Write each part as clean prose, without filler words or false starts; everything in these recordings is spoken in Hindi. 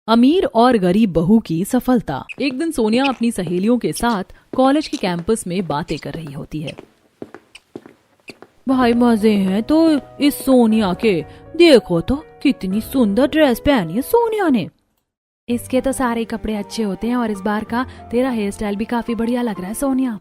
अमीर और गरीब बहू की सफलता। एक दिन सोनिया अपनी सहेलियों के साथ कॉलेज के कैंपस में बातें कर रही होती है। भाई मजे हैं तो इस सोनिया के, देखो तो कितनी सुंदर ड्रेस पहनी है सोनिया ने। इसके तो सारे कपड़े अच्छे होते हैं और इस बार का तेरा हेयर स्टाइल भी काफी बढ़िया लग रहा है सोनिया।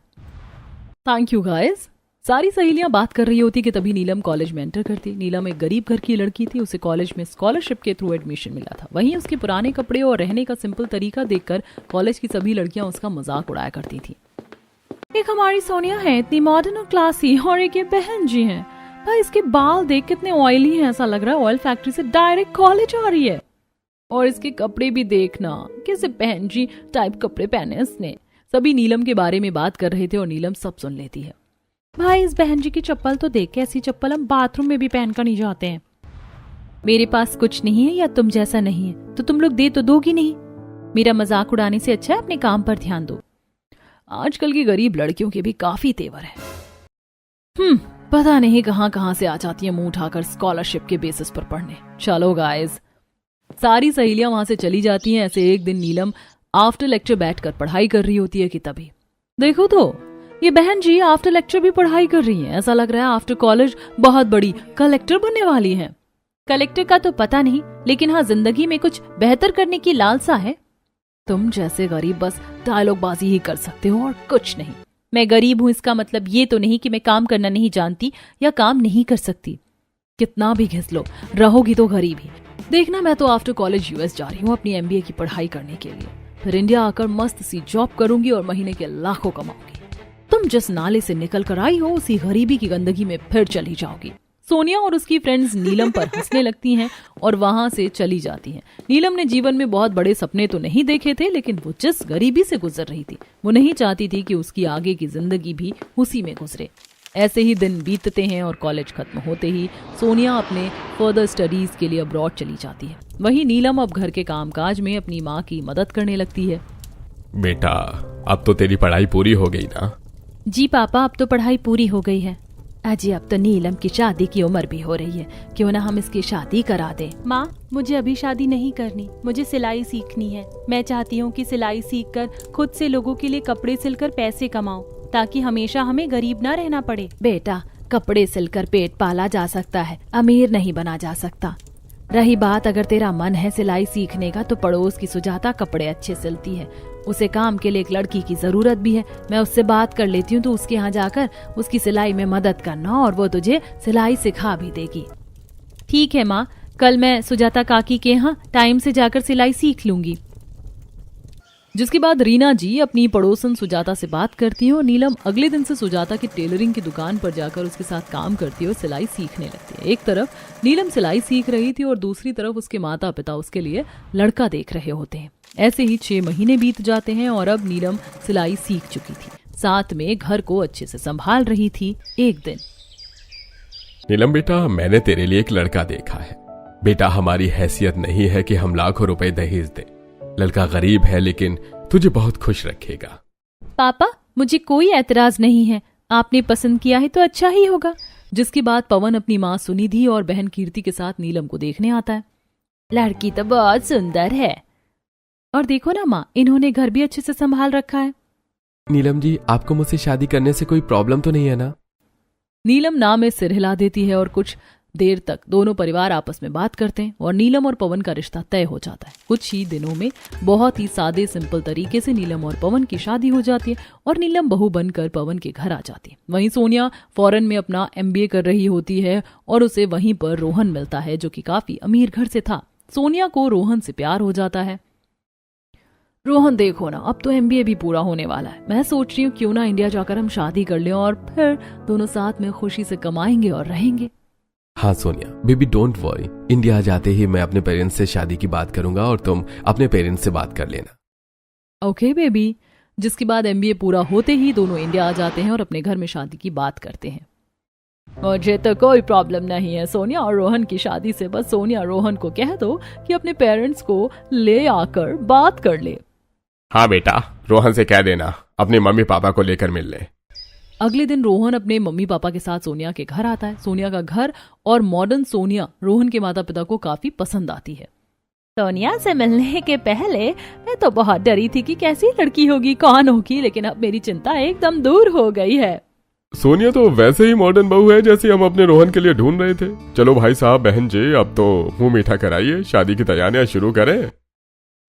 Thank you guys. सारी सहेलियां बात कर रही होती कि तभी नीलम कॉलेज में एंटर करती। नीलम एक गरीब घर की लड़की थी, उसे कॉलेज में स्कॉलरशिप के थ्रू एडमिशन मिला था। वहीं उसके पुराने कपड़े और रहने का सिंपल तरीका देखकर कॉलेज की सभी लड़कियां उसका मजाक उड़ाया करती थी। एक हमारी सोनिया है इतनी मॉडर्न और क्लासी, और एक ये बहन जी हैं, भाई इसके बाल देख कितने ऑयली हैं, ऐसा लग रहा है ऑयल फैक्ट्री से डायरेक्ट कॉलेज आ रही है। और इसके कपड़े भी देखना, कैसे बहन जी टाइप कपड़े पहने इसने। सभी नीलम के बारे में बात कर रहे थे और नीलम सब सुन लेती है। भाई इस बहन जी की चप्पल तो देख के ऐसी चप्पल हम बाथरूम में भी पहनकर नहीं जाते हैं। मेरे पास कुछ नहीं है या तुम जैसा नहीं है तो तुम लोग दे तो दोगी नहीं। मेरा मजाक उड़ाने से अच्छा है अपने काम पर ध्यान दो। आजकल की गरीब लड़कियों के भी काफी तेवर है। पता नहीं कहां कहां से आ जाती है मुंह उठाकर स्कॉलरशिप के बेसिस पर पढ़ने। चलो गाइस, सारी सहेलियां वहां से चली जाती हैं। ऐसे एक दिन नीलम आफ्टर लेक्चर बैठकर पढ़ाई कर रही होती है कि तभी देखो तो ये बहन जी आफ्टर लेक्चर भी पढ़ाई कर रही हैं। ऐसा लग रहा है आफ्टर कॉलेज बहुत बड़ी कलेक्टर बनने वाली हैं। कलेक्टर का तो पता नहीं, लेकिन हाँ जिंदगी में कुछ बेहतर करने की लालसा है। तुम जैसे गरीब बस डायलॉगबाजी ही कर सकते हो और कुछ नहीं। मैं गरीब हूं इसका मतलब ये तो नहीं कि मैं काम करना नहीं जानती या काम नहीं कर सकती। कितना भी घिस लो, रहोगी तो गरीब ही। देखना, मैं तो आफ्टर कॉलेज यूएस जा रही हूँ अपनी एमबीए की पढ़ाई करने के लिए। फिर इंडिया आकर मस्त सी जॉब करूंगी और महीने के लाखों कमाऊंगी। तुम जिस नाले से निकल कर आई हो उसी गरीबी की गंदगी में फिर चली जाओगी। सोनिया और उसकी फ्रेंड्स नीलम पर हंसने लगती हैं और वहां से चली जाती हैं। नीलम ने जीवन में बहुत बड़े सपने तो नहीं देखे थे, लेकिन वो जिस गरीबी से गुजर रही थी वो नहीं चाहती थी कि उसकी आगे की जिंदगी भी उसी में गुजरे। ऐसे ही दिन बीतते हैं और कॉलेज खत्म होते ही सोनिया अपने फर्दर स्टडीज के लिए अब्रॉड चली जाती है। वहीं नीलम अब घर के कामकाज में अपनी माँ की मदद करने लगती है। बेटा, अब तो तेरी पढ़ाई पूरी हो गई ना? जी पापा, अब तो पढ़ाई पूरी हो गई है। अजी अब तो नीलम की शादी की उम्र भी हो रही है, क्यों ना हम इसकी शादी करा दें। माँ, मुझे अभी शादी नहीं करनी, मुझे सिलाई सीखनी है। मैं चाहती हूँ कि सिलाई सीखकर खुद से लोगों के लिए कपड़े सिलकर पैसे कमाऊं, ताकि हमेशा हमें गरीब ना रहना पड़े। बेटा, कपड़े सिलकर पेट पाला जा सकता है, अमीर नहीं बना जा सकता। रही बात अगर तेरा मन है सिलाई सीखने का, तो पड़ोस की सुजाता कपड़े अच्छे सिलती है। उसे काम के लिए एक लड़की की जरूरत भी है। मैं उससे बात कर लेती हूँ, तो उसके यहाँ जाकर उसकी सिलाई में मदद करना और वो तुझे सिलाई सिखा भी देगी। ठीक है माँ, कल मैं सुजाता काकी के यहाँ टाइम से जाकर सिलाई सीख लूंगी। जिसके बाद रीना जी अपनी पड़ोसन सुजाता से बात करती है और नीलम अगले दिन से सुजाता की टेलरिंग की दुकान पर जाकर उसके साथ काम करती है और सिलाई सीखने लगती है। एक तरफ नीलम सिलाई सीख रही थी और दूसरी तरफ उसके माता पिता उसके लिए लड़का देख रहे होते हैं। ऐसे ही 6 महीने बीत जाते हैं और अब नीलम सिलाई सीख चुकी थी, साथ में घर को अच्छे से संभाल रही थी। एक दिन, नीलम बेटा, मैंने तेरे लिए एक लड़का देखा है। बेटा, हमारी हैसियत नहीं है कि हम लाखों रुपए दहेज दें। लड़का गरीब है लेकिन तुझे बहुत खुश रखेगा। पापा, मुझे कोई एतराज नहीं है, आपने पसंद किया है तो अच्छा ही होगा। जिसके बाद पवन अपनी माँ सुनिधि और बहन कीर्ति के साथ नीलम को देखने आता है। लड़की तो बहुत सुंदर है, और देखो ना माँ, इन्होंने घर भी अच्छे से संभाल रखा है। नीलम जी, आपको मुझसे शादी करने से कोई प्रॉब्लम तो नहीं है ना? नीलम ना में सिर हिला देती है और कुछ देर तक दोनों परिवार आपस में बात करते हैं और नीलम और पवन का रिश्ता तय हो जाता है। कुछ ही दिनों में बहुत ही सादे सिंपल तरीके से नीलम और पवन की शादी हो जाती है और नीलम बहू बनकर पवन के घर आ जाती है। वहीं सोनिया फॉरेन में अपना एमबीए कर रही होती है और उसे वहीं पर रोहन मिलता है, जो कि काफी अमीर घर से था। सोनिया को रोहन से प्यार हो जाता है। रोहन देखो ना, अब तो एमबीए भी पूरा होने वाला है। मैं सोच रही हूँ क्यों ना इंडिया जाकर हम शादी कर लें और फिर दोनों साथ में खुशी से कमाएंगे और रहेंगे। हाँ Sonia, baby don't worry, India जाते ही मैं अपने पेरेंट्स से शादी की बात करूंगा और तुम अपने पेरेंट्स से बात कर लेना। Okay baby. जिसके बाद एमबीए पूरा होते ही दोनों इंडिया आ जाते हैं और अपने घर में शादी की बात करते हैं। मुझे तो कोई प्रॉब्लम नहीं है सोनिया और रोहन की शादी से। बस सोनिया रोहन को कह दो कि अपने पेरेंट्स को ले आकर बात कर ले। हाँ बेटा, रोहन से कह देना अपने मम्मी पापा को लेकर मिल ले। अगले दिन रोहन अपने मम्मी पापा के साथ सोनिया के घर आता है। सोनिया का घर और मॉडर्न सोनिया रोहन के माता पिता को काफी पसंद आती है। सोनिया से मिलने के पहले मैं तो बहुत डरी थी कि कैसी लड़की होगी, कौन होगी, लेकिन अब मेरी चिंता एकदम दूर हो गई है। सोनिया तो वैसे ही मॉडर्न बहू है जैसे हम अपने रोहन के लिए ढूंढ रहे थे। चलो भाई साहब बहन जी, अब तो मुंह मीठा कराइए, शादी की तैयारियां शुरू करें।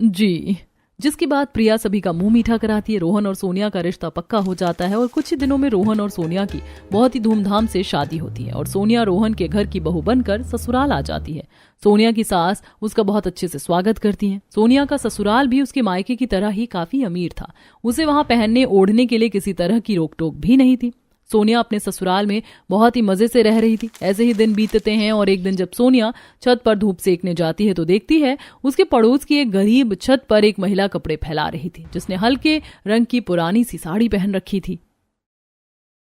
जी। जिसके बाद प्रिया सभी का मुंह मीठा कराती है। रोहन और सोनिया का रिश्ता पक्का हो जाता है और कुछ ही दिनों में रोहन और सोनिया की बहुत ही धूमधाम से शादी होती है और सोनिया रोहन के घर की बहू बनकर ससुराल आ जाती है। सोनिया की सास उसका बहुत अच्छे से स्वागत करती है। सोनिया का ससुराल भी उसके मायके की तरह ही काफी अमीर था। उसे वहां पहनने ओढ़ने के लिए किसी तरह की रोक टोक भी नहीं थी। सोनिया अपने ससुराल में बहुत ही मजे से रह रही थी। ऐसे ही दिन बीतते हैं और एक दिन जब सोनिया छत पर धूप सेकने जाती है तो देखती है उसके पड़ोस की एक गरीब छत पर एक महिला कपड़े फैला रही थी, जिसने हल्के रंग की पुरानी सी साड़ी पहन रखी थी।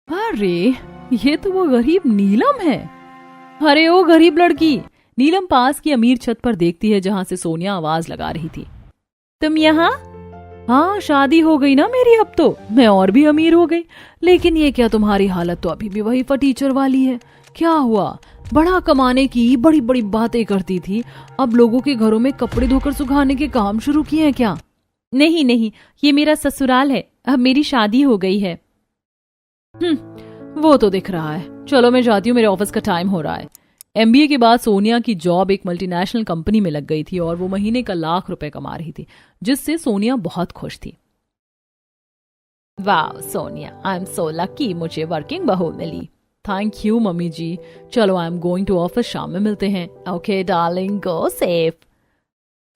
अरे ये तो वो गरीब नीलम है। अरे ओ गरीब लड़की। नीलम पास की अमीर छत पर देखती है जहां से सोनिया आवाज लगा रही थी। तुम यहाँ? हाँ, शादी हो गई ना मेरी, अब तो मैं और भी अमीर हो गई। लेकिन ये क्या, तुम्हारी हालत तो अभी भी वही फटीचर वाली है। क्या हुआ? बड़ा कमाने की बड़ी बड़ी बातें करती थी, अब लोगों के घरों में कपड़े धोकर सुखाने के काम शुरू किए हैं क्या? नहीं नहीं, ये मेरा ससुराल है, अब मेरी शादी हो गई है। वो तो दिख रहा है। चलो मैं जाती हूँ, मेरे ऑफिस का टाइम हो रहा है। MBA के बाद सोनिया की जॉब एक मल्टीनेशनल कंपनी में लग गई थी और वो महीने का लाख रुपए कमा रही थी, जिससे सोनिया बहुत खुश थी। वाह Sonia, I am so lucky, मुझे वर्किंग बहू मिली। Thank you mummy ji. चलो I am going to office, शाम में मिलते हैं। Okay darling, go safe.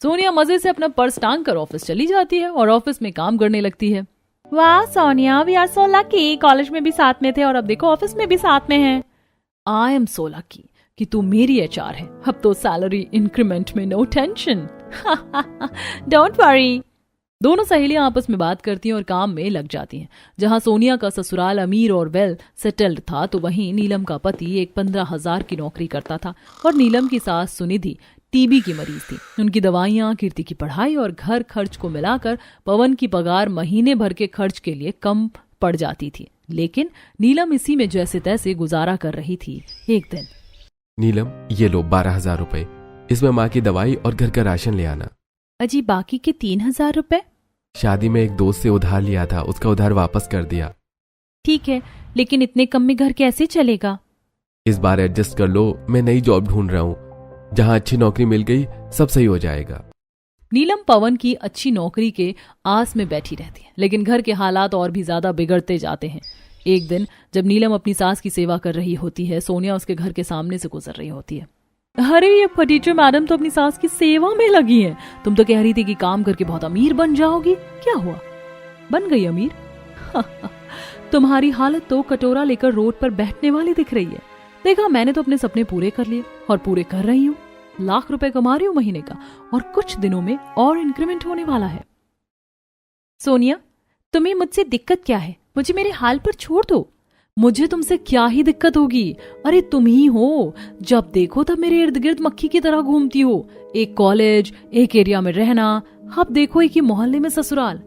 Sonia मजे से अपना पर्स टांग कर ऑफिस चली जाती है और ऑफिस में काम करने लगती है। वाह Sonia, we are so lucky, college में भी साथ में थे और अब देखो ऑफिस में भी साथ में हैं। आई एम सो लकी कि तू मेरी HR है, अब तो सैलरी इंक्रीमेंट में नो टेंशन। Don't worry. दोनों सहेलियां आपस में बात करती हैं और काम में लग जाती हैं। जहां सोनिया का ससुराल अमीर और वेल सेटल्ड था, तो वहीं नीलम का पति एक 15,000 की नौकरी करता था और नीलम की सास सुनिधि TB की मरीज थी। उनकी दवाइयां, कीर्ति की पढ़ाई और घर खर्च को मिलाकर पवन की पगार महीने भर के खर्च के लिए कम पड़ जाती थी। लेकिन नीलम इसी में जैसे तैसे गुजारा कर रही थी। एक दिन, नीलम ये लो 12,000 रुपए, इसमें माँ की दवाई और घर का राशन ले आना। अजी बाकी के 3,000 रुपए? शादी में एक दोस्त से उधार लिया था, उसका उधार वापस कर दिया। ठीक है, लेकिन इतने कम में घर कैसे चलेगा? इस बार एडजस्ट कर लो, मैं नई जॉब ढूंढ रहा हूँ, जहाँ अच्छी नौकरी मिल गई सब सही हो जाएगा। नीलम पवन की अच्छी नौकरी के आस में बैठी रहती है, लेकिन घर के हालात और भी ज्यादा बिगड़ते जाते हैं। एक दिन जब नीलम अपनी सास की सेवा कर रही होती है, सोनिया उसके घर के सामने से गुजर रही होती है। अरे ये फटीचर मैडम तो अपनी सास की सेवा में लगी है। तुम तो कह रही थी कि काम करके बहुत अमीर बन जाओगी, क्या हुआ? बन गई अमीर? तुम्हारी हालत तो कटोरा लेकर रोड पर बैठने वाली दिख रही है। देखा, मैंने तो अपने सपने पूरे कर लिए और पूरे कर रही हूँ। लाख रुपए कमा रही हूँ महीने का और कुछ दिनों में और इंक्रीमेंट होने वाला है। सोनिया, तुम्हें मुझसे दिक्कत क्या है? मुझे मेरे हाल पर छोड़ दो। मुझे तुमसे क्या ही दिक्कत होगी? अरे तुम ही हो, जब देखो तब मेरे इर्द गिर्द मक्खी की तरह घूमती हो। एक कॉलेज, एक एरिया में रहना, अब देखो एक ही मोहल्ले में ससुराल।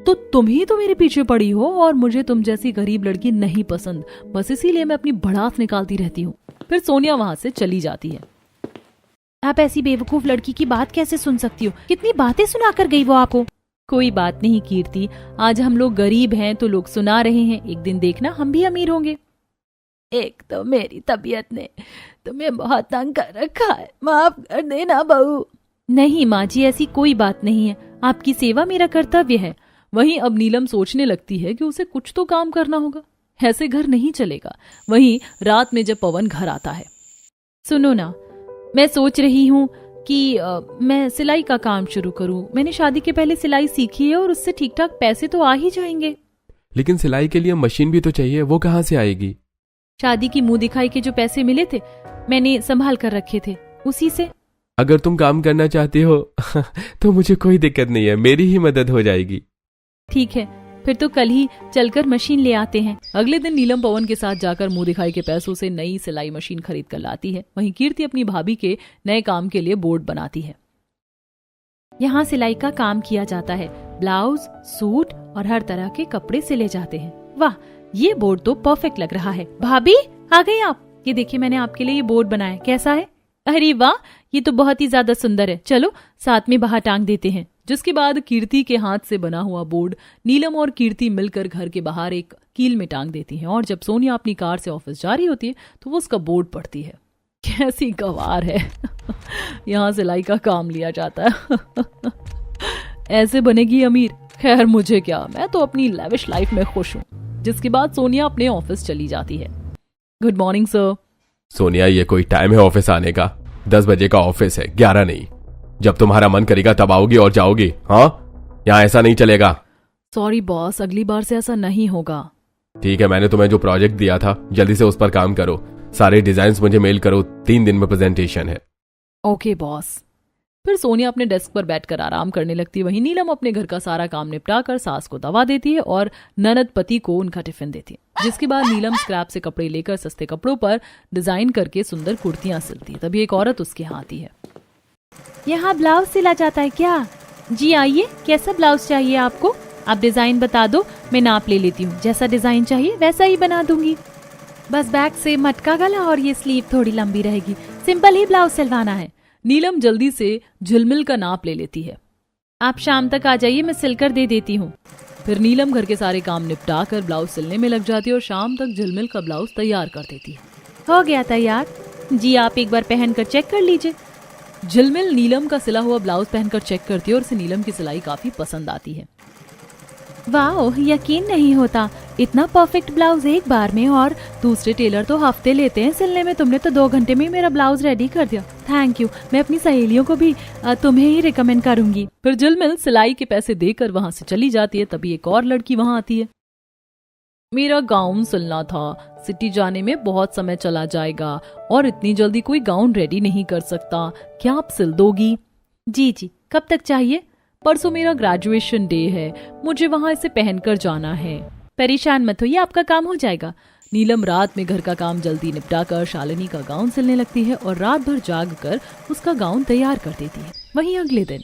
तो तुम ही तो मेरे पीछे पड़ी हो और मुझे तुम जैसी गरीब लड़की नहीं पसंद, बस इसीलिए मैं अपनी भड़ास निकालती रहती हूँ। फिर सोनिया वहां से चली जाती है। आप ऐसी बेवकूफ लड़की की बात कैसे सुन सकती हो? कितनी बातें सुना कर गई वो आपको। कोई बात नहीं कीर्ति, आज हम लोग गरीब हैं तो लोग सुना रहे हैं, एक दिन देखना हम भी अमीर होंगे। एक तो मेरी तबीयत ने तुम्हें बहुत तंग कर रखा है, माफ कर देना बहू। नहीं माँ जी, ऐसी कोई बात नहीं है, आपकी सेवा मेरा कर्तव्य है। वहीं अब नीलम सोचने लगती है कि उसे कुछ तो काम करना होगा, ऐसे घर नहीं चलेगा। वहीं रात में जब पवन घर आता है, सुनो ना, मैं सोच रही हूँ कि मैं सिलाई का काम शुरू करूं। मैंने शादी के पहले सिलाई सीखी है और उससे ठीक ठाक पैसे तो आ ही जाएंगे। लेकिन सिलाई के लिए मशीन भी तो चाहिए, वो कहाँ से आएगी? शादी की मुंह दिखाई के जो पैसे मिले थे, मैंने संभाल कर रखे थे, उसी से। अगर तुम काम करना चाहती हो तो मुझे कोई दिक्कत नहीं है, मेरी ही मदद हो जाएगी। ठीक है, फिर तो कल ही चलकर मशीन ले आते हैं। अगले दिन नीलम पवन के साथ जाकर मुंह दिखाई के पैसों से नई सिलाई मशीन खरीद कर लाती है। वहीं कीर्ति अपनी भाभी के नए काम के लिए बोर्ड बनाती है। यहाँ सिलाई का काम किया जाता है, ब्लाउज, सूट और हर तरह के कपड़े सिले जाते हैं। वाह, ये बोर्ड तो परफेक्ट लग रहा है। भाभी आ गई आप? ये देखिए, मैंने आपके लिए ये बोर्ड बनाया, कैसा है? अरे वाह, ये तो बहुत ही ज्यादा सुंदर है, चलो साथ में बाहर टांग देते हैं। जिसके बाद कीर्ति के हाथ से बना हुआ बोर्ड नीलम और कीर्ति मिलकर घर के बाहर एक कील में टांग देती हैं और जब सोनिया अपनी कार से ऑफिस जा रही होती है तो वो उसका बोर्ड पढ़ती है। कैसी गवार है यहाँ सिलाई का काम लिया जाता है ऐसे बनेगी अमीर। खैर मुझे क्या, मैं तो अपनी लेविश लाइफ में खुश हूँ। जिसके बाद सोनिया अपने ऑफिस चली जाती है। Good morning sir. सोनिया, ये कोई टाइम है ऑफिस आने का? 10 बजे का ऑफिस है, 11 नहीं। जब तुम्हारा मन करेगा तब आओगी और जाओगी। हाँ, यहाँ ऐसा नहीं चलेगा। सॉरी बॉस, अगली बार से ऐसा नहीं होगा। ठीक है, मैंने तुम्हें जो प्रोजेक्ट दिया था जल्दी से उस पर काम करो। सारे डिजाइन्स मुझे मेल करो, 3 दिन में प्रेजेंटेशन है। Okay boss. फिर सोनिया अपने डेस्क पर बैठकर आराम करने लगती है। वहीं नीलम अपने घर का सारा काम निपटा कर सास को दवा देती है और ननद पति को उनका टिफिन देती है। जिसके बाद नीलम स्क्रैप से कपड़े लेकर सस्ते कपड़ों पर डिजाइन करके सुंदर कुर्तियां सिलती है। तभी एक औरत उसके यहाँ आती है। यहाँ ब्लाउज सिला जाता है क्या? जी आइए, कैसा ब्लाउज चाहिए आपको? आप डिजाइन बता दो, मैं नाप ले लेती हूँ। जैसा डिजाइन चाहिए वैसा ही बना दूंगी। बस बैक से मटका गला और ये स्लीव थोड़ी लंबी रहेगी। सिंपल ही ब्लाउज सिलवाना है। नीलम जल्दी से झिलमिल का नाप ले लेती है। आप शाम तक आ जाइए, मैं सिलकर दे देती हूँ। फिर नीलम घर के सारे काम निपटा कर ब्लाउज सिलने में लग जाती है और शाम तक झिलमिल का ब्लाउज तैयार कर देती है। हो गया तैयार। जी आप एक बार पहनकर चेक कर लीजिए। झिलमिल नीलम का सिला हुआ ब्लाउज पहनकर चेक करती है और उसे नीलम की सिलाई काफी पसंद आती है। वाह, यकीन नहीं होता, इतना परफेक्ट ब्लाउज एक बार में, और दूसरे टेलर तो हफ्ते लेते हैं सिलने में। तुमने तो 2 घंटे में मेरा ब्लाउज रेडी कर दिया। थैंक यू, मैं अपनी सहेलियों को भी तुम्हें ही रिकमेंड करूंगी। फिर झिलमिल सिलाई के पैसे देकर वहां से चली जाती है। तभी एक और लड़की वहां आती है। मेरा गाउन सिलना था, सिटी जाने में बहुत समय चला जाएगा और इतनी जल्दी कोई गाउन रेडी नहीं कर सकता, क्या आप सिल दोगी? जी जी, कब तक चाहिए? परसों मेरा ग्रेजुएशन डे है, मुझे वहां इसे पहनकर जाना है। परेशान मत होइए, आपका काम हो जाएगा। नीलम रात में घर का काम जल्दी निपटाकर शालिनी का गाउन सिलने लगती है और रात भर जाग कर उसका गाउन तैयार कर देती है। वहीं अगले दिन,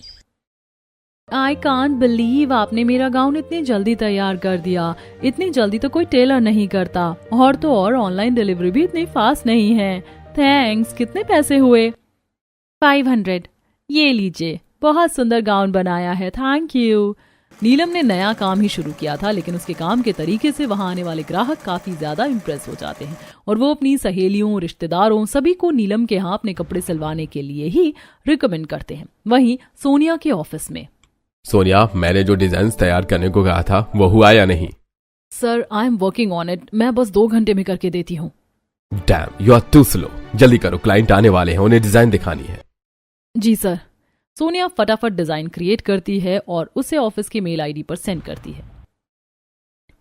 आई कांट बिलीव, आपने मेरा गाउन इतनी जल्दी तैयार कर दिया। इतनी जल्दी तो कोई टेलर नहीं करता, और तो और ऑनलाइन डिलीवरी भी इतनी फास्ट नहीं है। थैंक्स। कितने पैसे हुए? 500। ये लीजिए, बहुत सुंदर गाउन बनाया है, थैंक यू। नीलम ने नया काम ही शुरू किया था, लेकिन उसके काम के तरीके से वहां आने वाले ग्राहक काफी ज्यादा इम्प्रेस हो जाते हैं और वो अपनी सहेलियों, रिश्तेदारों, सभी को नीलम के यहाँ अपने कपड़े सिलवाने के लिए ही रिकमेंड करते हैं। वहीं सोनिया के ऑफिस में, सोनिया, मैंने जो डिजाइन तैयार करने को कहा था वो हुआ या नहीं? Sir, I am working on it, मैं बस 2 घंटे में करके देती हूँ। Damn, you are too slow. जल्दी करो, क्लाइंट आने वाले हैं, उन्हें डिजाइन दिखानी है। जी सर। सोनिया फटाफट डिजाइन क्रिएट करती है और उसे ऑफिस के मेल आईडी पर सेंड करती है।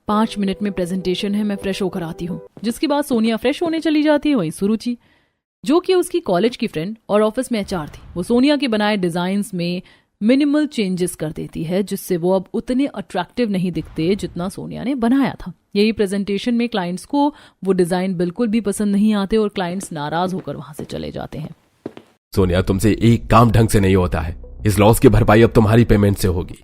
5 मिनट में प्रेजेंटेशन है, मैं फ्रेश होकर आती हूँ। जिसके बाद सोनिया फ्रेश होने चली जाती है। वहीं सुरुचि, जो कि उसकी कॉलेज की फ्रेंड और ऑफिस में एचआर थी, वो सोनिया के बनाए डिजाइन्स में मिनिमल चेंजेस कर देती है, जिससे वो अब उतने अट्रैक्टिव नहीं दिखते जितना सोनिया ने बनाया था। यही प्रेजेंटेशन में क्लाइंट्स को वो डिजाइन बिल्कुल भी पसंद नहीं आते और क्लाइंट्स नाराज होकर वहां से चले जाते हैं। सोनिया, तुमसे एक काम ढंग से नहीं होता है। इस लॉस की भरपाई अब तुम्हारी पेमेंट से होगी।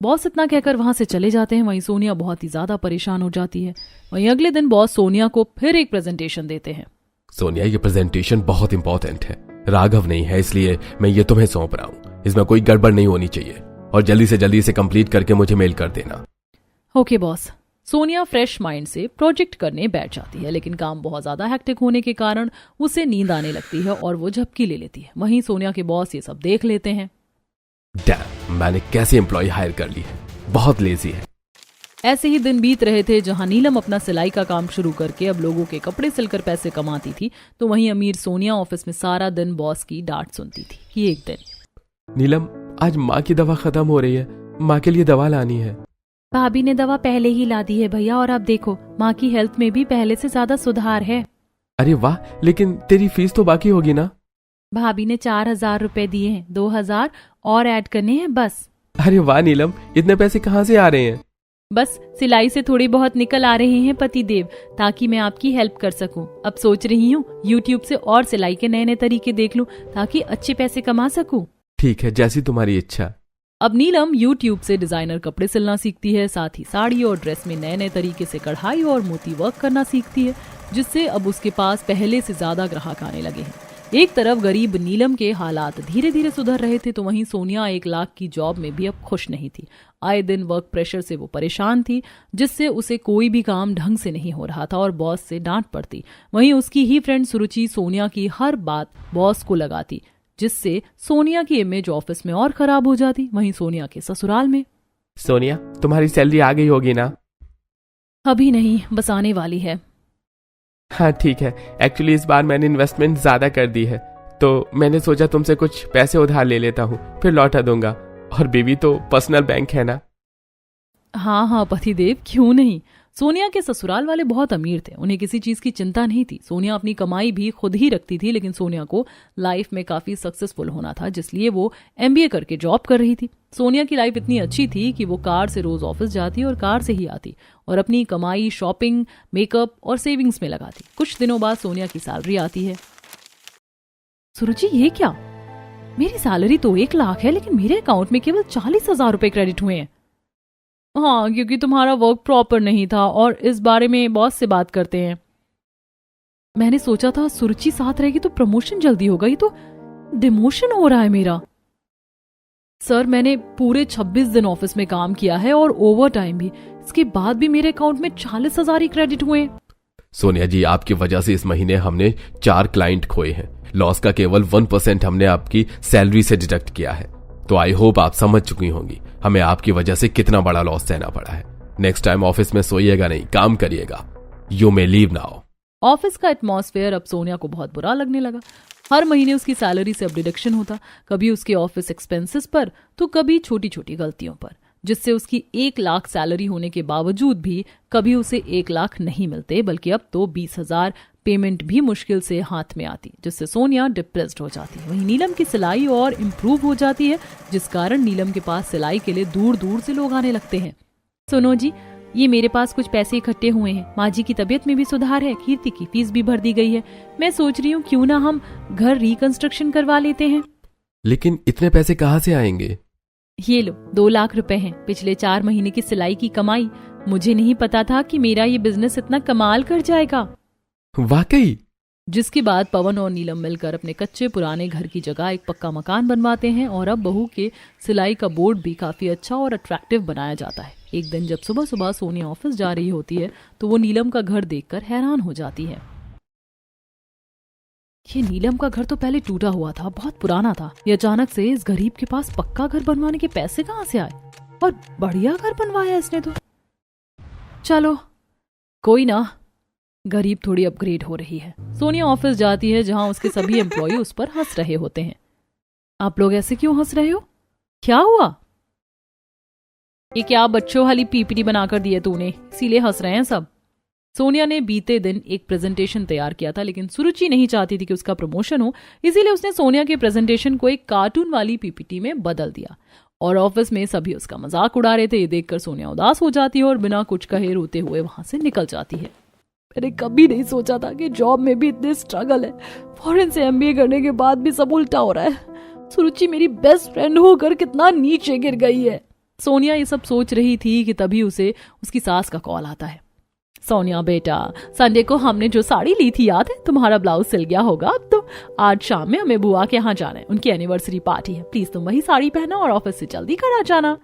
बॉस इतना कहकर वहां से चले जाते हैं। वहीं सोनिया बहुत ही ज्यादा परेशान हो जाती है। वहीं अगले दिन बॉस सोनिया को फिर एक प्रेजेंटेशन देते हैं। सोनिया, ये प्रेजेंटेशन बहुत इंपॉर्टेंट है। राघव नहीं है, इसलिए मैं ये तुम्हें सौंप रहा हूँ। इसमें कोई गड़बड़ नहीं होनी चाहिए और जल्दी से जल्दी इसे कंप्लीट करके मुझे मेल कर देना। Okay boss. Sonia fresh mind से प्रोजेक्ट करने बैठ जाती है, लेकिन काम बहुत ज्यादा हेक्टिक होने के कारण उसे नींद आने लगती है और वो झपकी ले लेती है। वहीं सोनिया के बॉस ये सब देख लेते हैं। डैम, मैंने कैसे एम्प्लॉय हायर कर ली है, बहुत लेजी है। ऐसे ही दिन बीत रहे थे। जहां नीलम अपना सिलाई का काम शुरू करके अब लोगों के कपड़े सिलकर पैसे कमाती थी, तो वहीं अमीर सोनिया ऑफिस में सारा दिन बॉस की डांट सुनती थी। कि एक दिन, नीलम, आज माँ की दवा खत्म हो रही है, माँ के लिए दवा लानी है। भाभी ने दवा पहले ही ला दी है भैया, और अब देखो माँ की हेल्थ में भी पहले से ज्यादा सुधार है। अरे वाह, लेकिन तेरी फीस तो बाकी होगी ना? भाभी ने 4000 रुपए दिए हैं, 2000 और ऐड करने हैं बस। अरे वाह नीलम, इतने पैसे कहाँ से आ रहे हैं? बस सिलाई से थोड़ी बहुत निकल आ रहे हैं पति देव, ताकि मैं आपकी हेल्प कर सकूं। अब सोच रही हूँ यूट्यूब से और सिलाई के नए नए तरीके देख लूं, ताकि अच्छे पैसे कमा सकूं। ठीक है, जैसी तुम्हारी इच्छा। अब नीलम यूट्यूब से डिजाइनर कपड़े सिलना सीखती है, साथ ही साड़ी और ड्रेस में नए नए तरीके से कढ़ाई और मोती वर्क करना सीखती है, जिससे अब उसके पास पहले से ज्यादा ग्राहक आने लगे हैं। एक तरफ गरीब नीलम के हालात धीरे धीरे सुधर रहे थे, तो वहीं सोनिया 1 लाख की जॉब में भी अब खुश नहीं थी। आए दिन वर्क प्रेशर से वो परेशान थी, जिससे उसे कोई भी काम ढंग से नहीं हो रहा था और बॉस से डांट पड़ती। वहीं उसकी ही फ्रेंड सुरुचि सोनिया की हर बात बॉस को लगाती, जिससे सोनिया की इमेज ऑफिस में और खराब हो जाती। वहीं सोनिया के ससुराल में, सोनिया, तुम्हारी सैलरी आ गई होगी ना? अभी नहीं, बस आने वाली है। हाँ ठीक है, एक्चुअली इस बार मैंने इन्वेस्टमेंट ज्यादा कर दी है, तो मैंने सोचा तुमसे कुछ पैसे उधार ले लेता हूँ, फिर लौटा दूंगा। और बेबी तो पर्सनल बैंक है ना? हाँ हाँ पतिदेव, क्यों नहीं। सोनिया के ससुराल वाले बहुत अमीर थे, उन्हें किसी चीज की चिंता नहीं थी। सोनिया अपनी कमाई भी खुद ही रखती थी, लेकिन सोनिया को लाइफ में काफी सक्सेसफुल होना था, जिसलिए वो MBA करके जॉब कर रही थी। सोनिया की लाइफ इतनी अच्छी थी कि वो कार से रोज ऑफिस जाती और कार से ही आती और अपनी कमाई शॉपिंग, मेकअप और सेविंग्स में लगाती। कुछ दिनों बाद सोनिया की सैलरी आती है। सुरुचि, ये क्या? मेरी सैलरी तो 1 लाख है, लेकिन मेरे अकाउंट में केवल 40,000 रुपए क्रेडिट हुए हैं। हाँ, क्योंकि तुम्हारा वर्क प्रॉपर नहीं था और इस बारे में बॉस से बात करते हैं। मैंने सोचा था सुरुचि साथ रहेगी तो प्रमोशन जल्दी होगा, ये तो डिमोशन हो रहा है मेरा। सर, मैंने पूरे 26 दिन ऑफिस में काम किया है और ओवर टाइम भी, इसके बाद भी मेरे अकाउंट में 40,000 ही क्रेडिट हुए। सोनिया जी, आपकी वजह से इस महीने हमने 4 क्लाइंट खोए हैं। लॉस का केवल 1% हमने आपकी सैलरी से डिडक्ट किया है। तो आई होप आप समझ चुकी होंगी हमें आपकी वजह से कितना बड़ा लॉस सहना पड़ा है। नेक्स्ट टाइम ऑफिस में सोइएगा नहीं, काम करिएगा। You may leave now. Office का एटमॉस्फेयर अब सोनिया को बहुत बुरा लगने लगा। हर महीने उसकी सैलरी से अब डिडक्शन होता, कभी उसके ऑफिस एक्सपेंसेस पर तो कभी छोटी छोटी गलतियों पर, जिससे उसकी 1 लाख सैलरी होने के बावजूद भी कभी उसे 1 लाख नहीं मिलते, बल्कि अब तो 20,000 पेमेंट भी मुश्किल से हाथ में आती, जिससे सोनिया डिप्रेस्ड हो जाती है। वहीं नीलम की सिलाई और इम्प्रूव हो जाती है, जिस कारण नीलम के पास सिलाई के लिए दूर दूर से लोग आने लगते हैं। सुनो जी, ये मेरे पास कुछ पैसे इकट्ठे हुए हैं, माँ जी की तबीयत में भी सुधार है, कीर्ति की फीस भी भर दी गई है। मैं सोच रही हूँ क्यों ना हम घर रिकंस्ट्रक्शन करवा लेते हैं। लेकिन इतने पैसे कहाँ से आएंगे? ये लो, 2 लाख रुपए हैं, पिछले 4 महीने की सिलाई की कमाई। मुझे नहीं पता था कि मेरा ये बिजनेस इतना कमाल कर जाएगा। वाकई? जिसके बाद पवन और नीलम मिलकर अपने कच्चे पुराने घर की जगह एक पक्का मकान बनवाते हैं और अब बहू के सिलाई का बोर्ड भी काफी अच्छा और अट्रैक्टिव बनाया जाता है। एक दिन जब सुबह सुबह सोनिया ऑफिस जा रही होती है तो वो नीलम का घर देखकर हैरान हो जाती है। ये नीलम का घर तो पहले टूटा हुआ था, बहुत पुराना था। ये अचानक से इस गरीब के पास पक्का घर बनवाने के पैसे कहाँ से आए? और बढ़िया घर बनवाया इसने तो। चलो कोई ना, गरीब थोड़ी अपग्रेड हो रही है। सोनिया ऑफिस जाती है जहां उसके सभी एम्प्लॉय उस पर हंस रहे होते हैं। आप लोग ऐसे क्यों हंस रहे हो? क्या हुआ? ये क्या बच्चों वाली पीपीटी बनाकर दी है तूने, इसीलिए हंस रहे हैं सब। सोनिया ने बीते दिन एक प्रेजेंटेशन तैयार किया था, लेकिन सुरुचि नहीं चाहती थी कि उसका प्रमोशन हो, इसीलिए उसने सोनिया के प्रेजेंटेशन को एक कार्टून वाली पीपीटी में बदल दिया और ऑफिस में सभी उसका मजाक उड़ा रहे थे। ये देखकर सोनिया उदास हो जाती है और बिना कुछ कहे रोते हुए वहां से निकल जाती है। मैंने कभी नहीं सोचा था कि जॉब में भी इतने स्ट्रगल है। फॉरेन से MBA करने के बाद भी सब उल्टा हो रहा है। सुरुचि मेरी बेस्ट फ्रेंड होकर कितना नीचे गिर गई है। सोनिया ये सब सोच रही थी कि तभी उसे उसकी सास का कॉल आता है। सोनिया बेटा, संडे को हमने जो साड़ी ली थी याद है? तुम्हारा ब्लाउज सिल गया होगा अब तो। आज शाम में हमें बुआ के यहाँ जाना है, उनकी एनिवर्सरी पार्टी है। प्लीज तुम वही साड़ी पहना और ऑफिस से जल्दी घर आ जाना।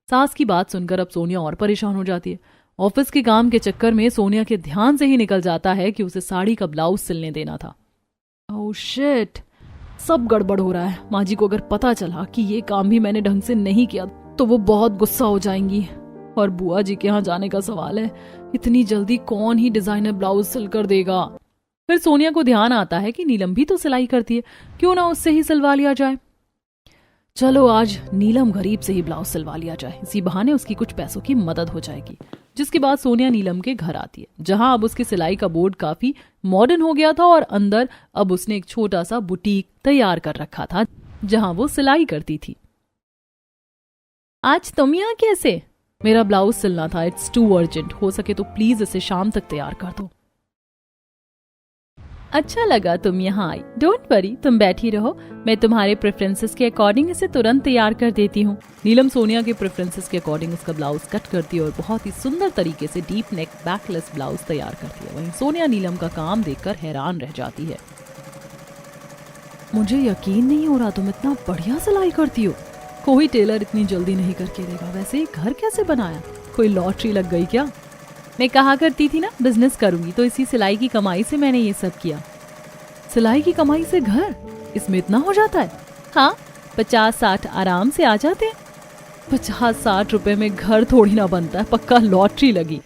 सास की बात सुनकर अब सोनिया और परेशान हो जाती है। ऑफिस के काम के चक्कर में सोनिया के ध्यान से ही निकल जाता है कि उसे साड़ी का ब्लाउज सिलने देना था। ओह शिट, सब गड़बड़ हो रहा है। माँ जी को अगर पता चला कि ये काम भी मैंने ढंग से नहीं किया तो वो बहुत गुस्सा हो जाएंगी। और बुआ जी के यहाँ जाने का सवाल है, इतनी जल्दी कौन ही डिजाइनर ब्लाउज सिल कर देगा। फिर सोनिया को ध्यान आता है कि नीलम भी तो सिलाई करती है, क्यों ना उससे ही सिलवा लिया जाए। चलो आज नीलम गरीब से ही ब्लाउज सिलवा लिया जाए, इसी बहाने उसकी कुछ पैसों की मदद हो जाएगी। जिसके बाद सोनिया नीलम के घर आती है, जहां अब उसकी सिलाई का बोर्ड काफी मॉडर्न हो गया था और अंदर अब उसने एक छोटा सा बुटीक तैयार कर रखा था जहां वो सिलाई करती थी। आज तुम यहाँ कैसे? मेरा ब्लाउज सिलना था, इट्स टू अर्जेंट, हो सके तो प्लीज इसे शाम तक तैयार कर दो। अच्छा लगा तुम यहाँ आई, डोंट वरी, तुम बैठी रहो, मैं तुम्हारे प्रेफरेंसेस के अकॉर्डिंग इसे तुरंत तैयार कर देती हूँ। नीलम सोनिया के प्रेफरेंसेस के अकॉर्डिंग उसका ब्लाउज कट करती है और बहुत ही सुंदर तरीके से डीप नेक बैकलेस ब्लाउज तैयार करती है। वहीं सोनिया नीलम का काम देखकर हैरान रह जाती है। मुझे यकीन नहीं हो रहा तुम इतना बढ़िया सिलाई करती हो। कोई टेलर इतनी जल्दी नहीं करके देगा। वैसे ये घर कैसे बनाया? कोई लॉटरी लग गई क्या? मैं कहा करती थी ना बिजनेस करूंगी, तो इसी सिलाई की कमाई से मैंने ये सब किया। सिलाई की कमाई से घर? इसमें इतना हो जाता है? हाँ, 50-60 आराम से आ जाते हैं। 50-60 रुपए में घर थोड़ी ना बनता है, पक्का लॉटरी लगी।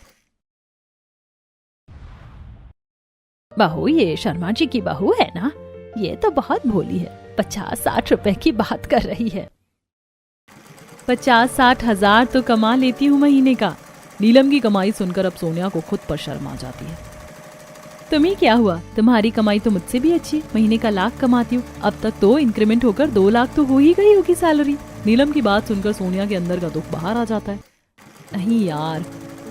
बहू, ये शर्मा जी की बहू है ना? ये तो बहुत भोली है, 50-60 रुपए की बात कर रही है। 50-60 हजार तो कमा लेती हूँ महीने का। नीलम की कमाई सुनकर अब सोनिया को खुद पर शर्म आ जाती है। तुम्हें क्या हुआ? तुम्हारी कमाई तो मुझसे भी अच्छी है, महीने का 1 लाख कमाती हूँ। अब तक तो इंक्रीमेंट होकर 2 लाख तो हो ही गई होगी सैलरी। नीलम की बात सुनकर सोनिया के अंदर का दुख बाहर आ जाता है। नहीं यार,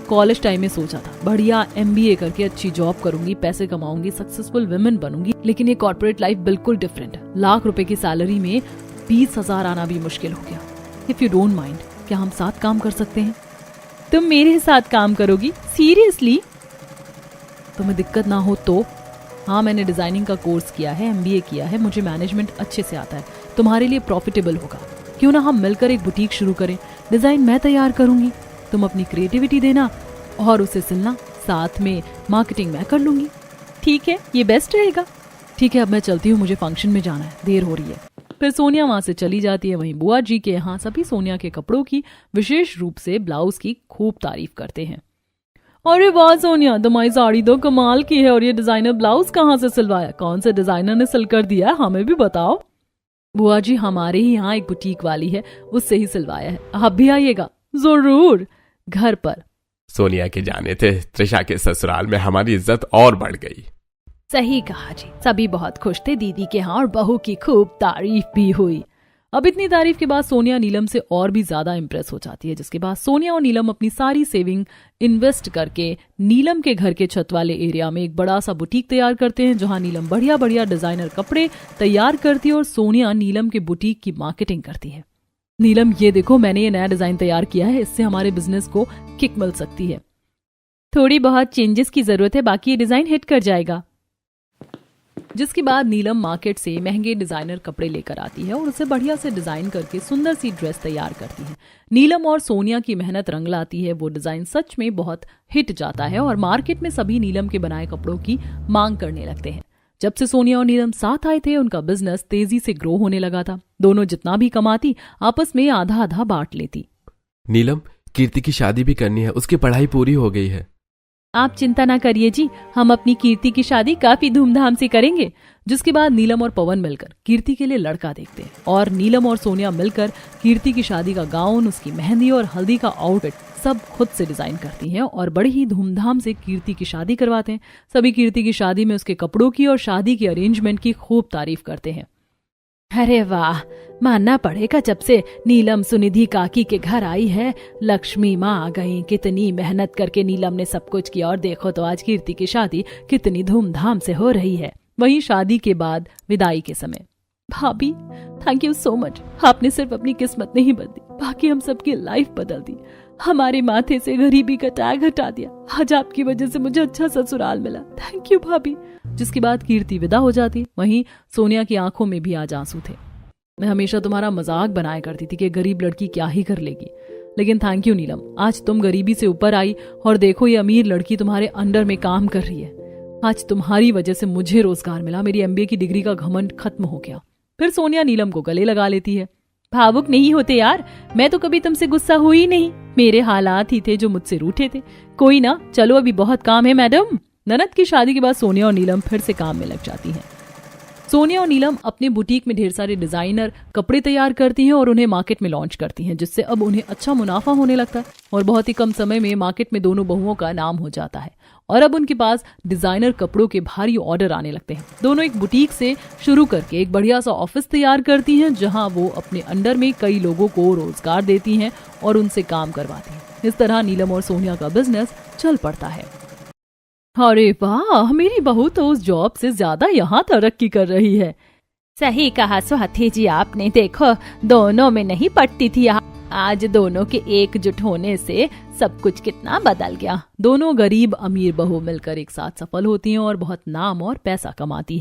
कॉलेज टाइम में सोचा था बढ़िया MBA करके अच्छी जॉब करूंगी, पैसे कमाऊंगी, सक्सेसफुल वुमेन बनूंगी, लेकिन ये कॉर्पोरेट लाइफ बिल्कुल डिफरेंट है। 1 लाख रुपए की सैलरी में 20,000 आना भी मुश्किल हो गया। इफ यू डोंट माइंड, क्या हम साथ काम कर सकते हैं? तुम मेरे साथ काम करोगी? सीरियसली? तुम्हें दिक्कत ना हो तो? हाँ, मैंने डिजाइनिंग का कोर्स किया है, MBA किया है, मुझे मैनेजमेंट अच्छे से आता है। तुम्हारे लिए प्रॉफिटेबल होगा। क्यों ना हम मिलकर एक बुटीक शुरू करें? डिजाइन मैं तैयार करूंगी, तुम अपनी क्रिएटिविटी देना और उसे सिलना, साथ में मार्केटिंग मैं कर लूंगी। ठीक है, ये बेस्ट रहेगा। ठीक है, अब मैं चलती हूँ, मुझे फंक्शन में जाना है, देर हो रही है। फिर सोनिया वहां से चली जाती है। वहीं बुआ जी के यहाँ सभी सोनिया के कपड़ों की, विशेष रूप से ब्लाउज की खूब तारीफ करते हैं। अरे वाह सोनिया, तुम्हारी साड़ी तो कमाल की है, और ये डिजाइनर ब्लाउज कहाँ से सिलवाया? कौन से डिजाइनर ने सिल कर दिया, हमें भी बताओ। बुआ जी, हमारे ही यहाँ एक बुटीक वाली है, उससे ही सिलवाया है। आप भी आइएगा। जरूर। घर पर सोनिया के जाने थे त्रिशा के ससुराल में हमारी इज्जत और बढ़ गई। सही कहा जी, सभी बहुत खुश थे दीदी के यहाँ और बहू की खूब तारीफ भी हुई। अब इतनी तारीफ के बाद सोनिया नीलम से और भी ज्यादा इम्प्रेस हो जाती है, जिसके बाद सोनिया और नीलम अपनी सारी सेविंग इन्वेस्ट करके नीलम के घर के छत वाले एरिया में एक बड़ा सा बुटीक तैयार करते हैं, जहां नीलम बढ़िया बढ़िया डिजाइनर कपड़े तैयार करती है और सोनिया नीलम के बुटीक की मार्केटिंग करती है। नीलम, ये देखो, मैंने ये नया डिजाइन तैयार किया है, इससे हमारे बिजनेस को किक मिल सकती है। थोड़ी बहुत चेंजेस की जरूरत है, बाकी ये डिजाइन हिट कर जाएगा। जिसके बाद नीलम मार्केट से महंगे डिजाइनर कपड़े लेकर आती है और उसे बढ़िया से डिजाइन करके सुंदर सी ड्रेस तैयार करती है। नीलम और सोनिया की मेहनत रंग लाती है। वो डिजाइन सच में बहुत हिट जाता है और मार्केट में सभी नीलम के बनाए कपड़ों की मांग करने लगते हैं। जब से सोनिया और नीलम साथ आए थे, उनका बिजनेस तेजी से ग्रो होने लगा था। दोनों जितना भी कमाती आपस में आधा आधा बांट लेती। नीलम, कीर्ति की शादी भी करनी है, उसकी पढ़ाई पूरी हो गई है। आप चिंता ना करिए जी, हम अपनी कीर्ति की शादी काफी धूमधाम से करेंगे। जिसके बाद नीलम और पवन मिलकर कीर्ति के लिए लड़का देखते हैं और नीलम और सोनिया मिलकर कीर्ति की शादी का गाउन, उसकी मेहंदी और हल्दी का आउटफिट सब खुद से डिजाइन करती हैं और बड़ी ही धूमधाम से कीर्ति की शादी करवाते हैं। सभी कीर्ति की शादी में उसके कपड़ों की और शादी की अरेंजमेंट की खूब तारीफ करते हैं। अरे वाह, मानना पड़ेगा, जब से नीलम सुनिधि काकी के घर आई है, लक्ष्मी माँ आ गई। कितनी मेहनत करके नीलम ने सब कुछ किया और देखो तो आज कीर्ति की शादी कितनी धूमधाम से हो रही है। वहीं शादी के बाद विदाई के समय, भाभी थैंक यू सो मच, आपने सिर्फ अपनी किस्मत नहीं बदली, बाकी हम सबकी लाइफ बदल दी। हमारे माथे से गरीबी का टैग हटा दिया। आज आपकी वजह से मुझे अच्छा ससुराल मिला। थैंक यू भाभी। जिसके बाद कीर्ति विदा हो जाती। वहीं सोनिया की आंखों में भी आज आंसू थे। मैं हमेशा तुम्हारा मजाक बनाया करती थी कि गरीब लड़की क्या ही कर लेगी, लेकिन थैंक यू नीलम, आज तुम गरीबी से ऊपर आई और देखो ये अमीर लड़की तुम्हारे अंडर में काम कर रही है। आज तुम्हारी वजह से मुझे रोजगार मिला, मेरी MBA की डिग्री का घमंड खत्म हो गया। फिर सोनिया नीलम को गले लगा लेती है। भावुक नहीं होते यार, मैं तो कभी तुमसे गुस्सा हुई नहीं, मेरे हालात ही थे जो मुझसे रूठे थे। कोई ना, चलो अभी बहुत काम है मैडम। ननद की शादी के बाद सोनिया और नीलम फिर से काम में लग जाती हैं। सोनिया और नीलम अपने बुटीक में ढेर सारे डिजाइनर कपड़े तैयार करती हैं और उन्हें मार्केट में लॉन्च करती हैं, जिससे अब उन्हें अच्छा मुनाफा होने लगता है और बहुत ही कम समय में मार्केट में दोनों बहुओं का नाम हो जाता है और अब उनके पास डिजाइनर कपड़ों के भारी ऑर्डर आने लगते हैं। दोनों एक बुटीक से शुरू करके एक बढ़िया सा ऑफिस तैयार करती हैं, जहां वो अपने अंडर में कई लोगों को रोजगार देती हैं और उनसे काम करवाती हैं। इस तरह नीलम और सोनिया का बिजनेस चल पड़ता है। अरे वाह, मेरी बहू तो उस जॉब से ज्यादा यहाँ तरक्की कर रही है। सही कहा स्वाति जी आपने, देखो दोनों में नहीं पटती थी, आज दोनों के एकजुट होने से सब कुछ कितना बदल गया। दोनों गरीब अमीर बहू मिलकर एक साथ सफल होती हैं और बहुत नाम और पैसा कमाती हैं।